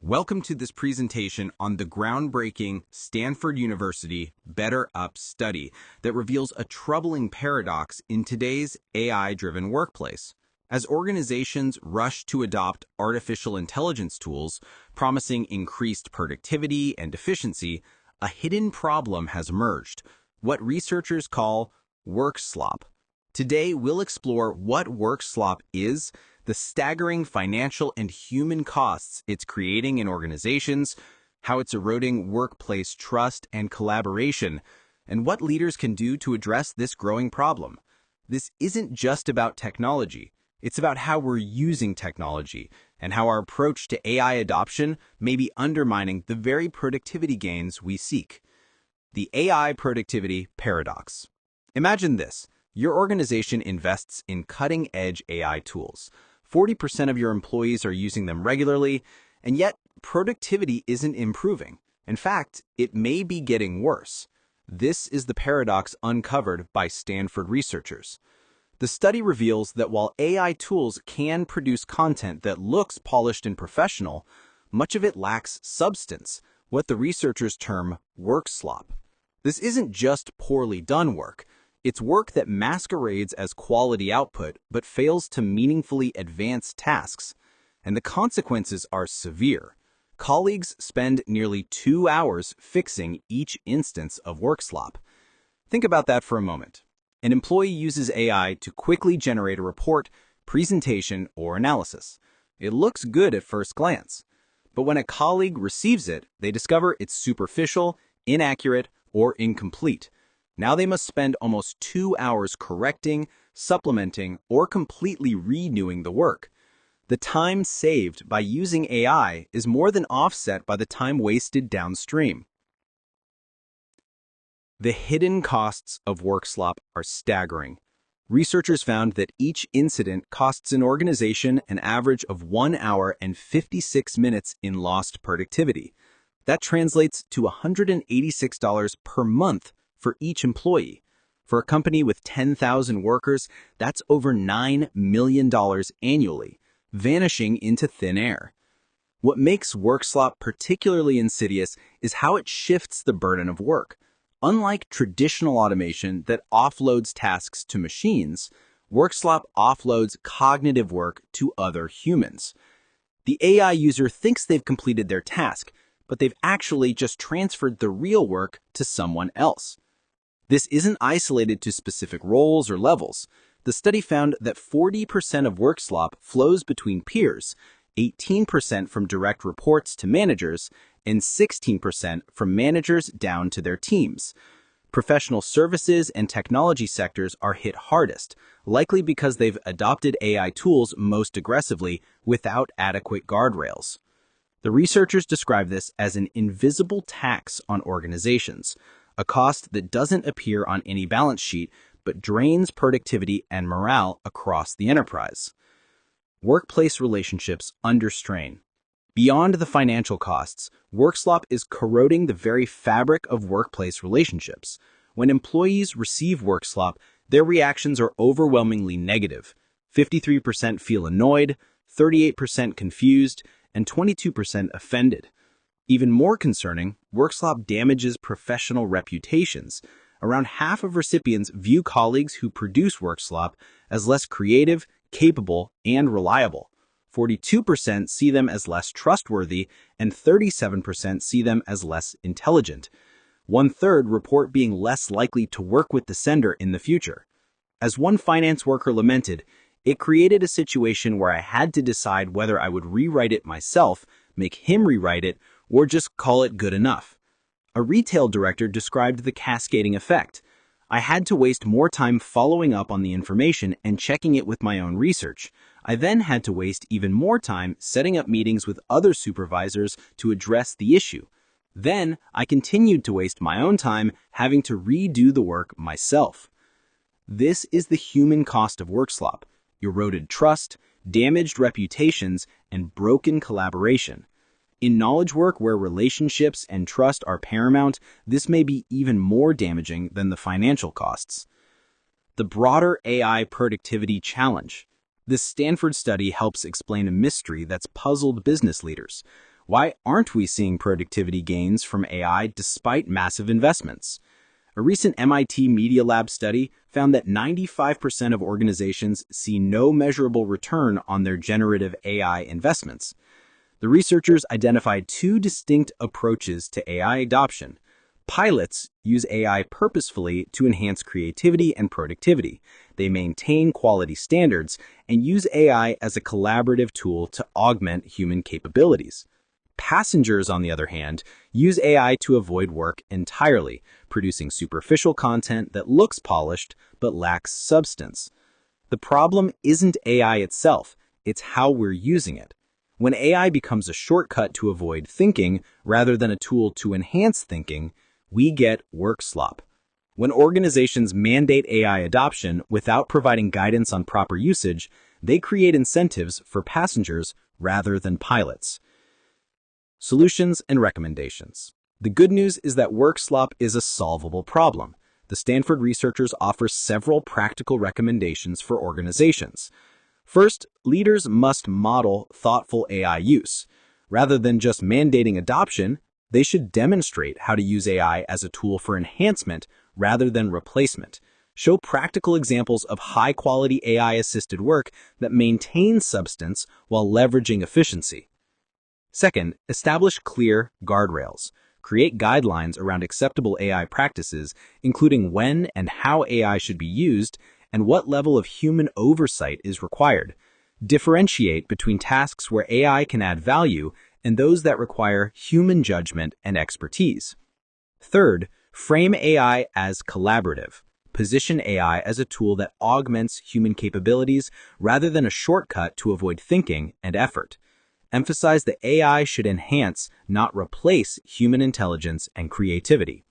Welcome to this presentation on the groundbreaking Stanford University Better Up study that reveals a troubling paradox in today's AI-driven workplace. As organizations rush to adopt artificial intelligence tools promising increased productivity and efficiency, a hidden problem has emerged, what researchers call work slop. Today, we'll explore what work slop is, the staggering financial and human costs it's creating in organizations, how it's eroding workplace trust and collaboration, and what leaders can do to address this growing problem. This isn't just about technology. It's about how we're using technology and how our approach to AI adoption may be undermining the very productivity gains we seek. The AI productivity paradox. Imagine this. Your organization invests in cutting-edge AI tools. 40% of your employees are using them regularly, and yet productivity isn't improving. In fact, it may be getting worse. This is the paradox uncovered by Stanford researchers. The study reveals that while AI tools can produce content that looks polished and professional, much of it lacks substance, what the researchers term work slop. This isn't just poorly done work. It's work that masquerades as quality output but fails to meaningfully advance tasks, and the consequences are severe. Colleagues spend nearly 2 hours fixing each instance of work slop. Think about that for a moment. An employee uses AI to quickly generate a report, presentation, or analysis. It looks good at first glance, but when a colleague receives it, they discover it's superficial, inaccurate, or incomplete. Now they must spend almost 2 hours correcting, supplementing, or completely renewing the work. The time saved by using AI is more than offset by the time wasted downstream. The hidden costs of work slop are staggering. Researchers found that each incident costs an organization an average of 1 hour and 56 minutes in lost productivity. That translates to $186 per month for each employee. For a company with 10,000 workers, that's over $9 million annually, vanishing into thin air. What makes work slop particularly insidious is how it shifts the burden of work. Unlike traditional automation that offloads tasks to machines, work slop offloads cognitive work to other humans. The AI user thinks they've completed their task, but they've actually just transferred the real work to someone else. This isn't isolated to specific roles or levels. The study found that 40% of work slop flows between peers, 18% from direct reports to managers, and 16% from managers down to their teams. Professional services and technology sectors are hit hardest, likely because they've adopted AI tools most aggressively without adequate guardrails. The researchers describe this as an invisible tax on organizations, a cost that doesn't appear on any balance sheet but drains productivity and morale across the enterprise. Workplace relationships under strain. Beyond the financial costs, work slop is corroding the very fabric of workplace relationships. When employees receive work slop, their reactions are overwhelmingly negative. 53% feel annoyed, 38% confused, and 22% offended. Even more concerning, work slop damages professional reputations. Around half of recipients view colleagues who produce work slop as less creative, capable, and reliable. 42% see them as less trustworthy, and 37% see them as less intelligent. 1/3 report being less likely to work with the sender in the future. As one finance worker lamented, "It created a situation where I had to decide whether I would rewrite it myself, make him rewrite it, or just call it good enough." A retail director described the cascading effect. "I had to waste more time following up on the information and checking it with my own research. I then had to waste even more time setting up meetings with other supervisors to address the issue. Then I continued to waste my own time having to redo the work myself." This is the human cost of work slop: eroded trust, damaged reputations, and broken collaboration. In knowledge work where relationships and trust are paramount, this may be even more damaging than the financial costs. The broader AI productivity challenge. This Stanford study helps explain a mystery that's puzzled business leaders. Why aren't we seeing productivity gains from AI despite massive investments? A recent MIT Media Lab study found that 95% of organizations see no measurable return on their generative AI investments. The researchers identified two distinct approaches to AI adoption. Pilots use AI purposefully to enhance creativity and productivity. They maintain quality standards and use AI as a collaborative tool to augment human capabilities. Passengers, on the other hand, use AI to avoid work entirely, producing superficial content that looks polished but lacks substance. The problem isn't AI itself, it's how we're using it. When AI becomes a shortcut to avoid thinking rather than a tool to enhance thinking, we get work slop. When organizations mandate AI adoption without providing guidance on proper usage, they create incentives for passengers rather than pilots. Solutions and recommendations. The good news is that work slop is a solvable problem. The Stanford researchers offer several practical recommendations for organizations. First, leaders must model thoughtful AI use. Rather than just mandating adoption, they should demonstrate how to use AI as a tool for enhancement rather than replacement. Show practical examples of high-quality AI-assisted work that maintains substance while leveraging efficiency. Second, establish clear guardrails. Create guidelines around acceptable AI practices, including when and how AI should be used and what level of human oversight is required. Differentiate between tasks where AI can add value and those that require human judgment and expertise. Third, frame AI as collaborative. Position AI as a tool that augments human capabilities rather than a shortcut to avoid thinking and effort. Emphasize that AI should enhance, not replace, human intelligence and creativity.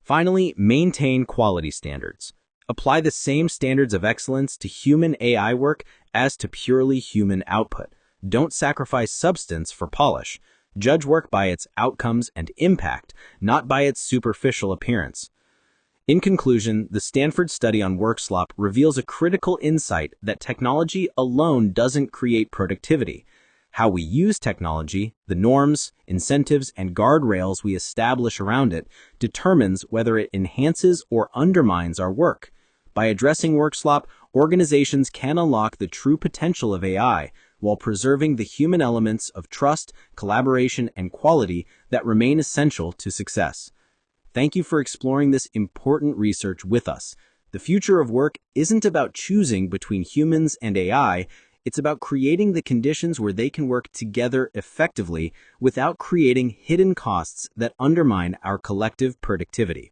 Finally, maintain quality standards. Apply the same standards of excellence to human AI work as to purely human output. Don't sacrifice substance for polish. Judge work by its outcomes and impact, not by its superficial appearance. In conclusion, the Stanford study on work slop reveals a critical insight that technology alone doesn't create productivity. How we use technology, the norms, incentives, and guardrails we establish around it determines whether it enhances or undermines our work. By addressing work slop, organizations can unlock the true potential of AI while preserving the human elements of trust, collaboration, and quality that remain essential to success. Thank you for exploring this important research with us. The future of work isn't about choosing between humans and AI, it's about creating the conditions where they can work together effectively without creating hidden costs that undermine our collective productivity.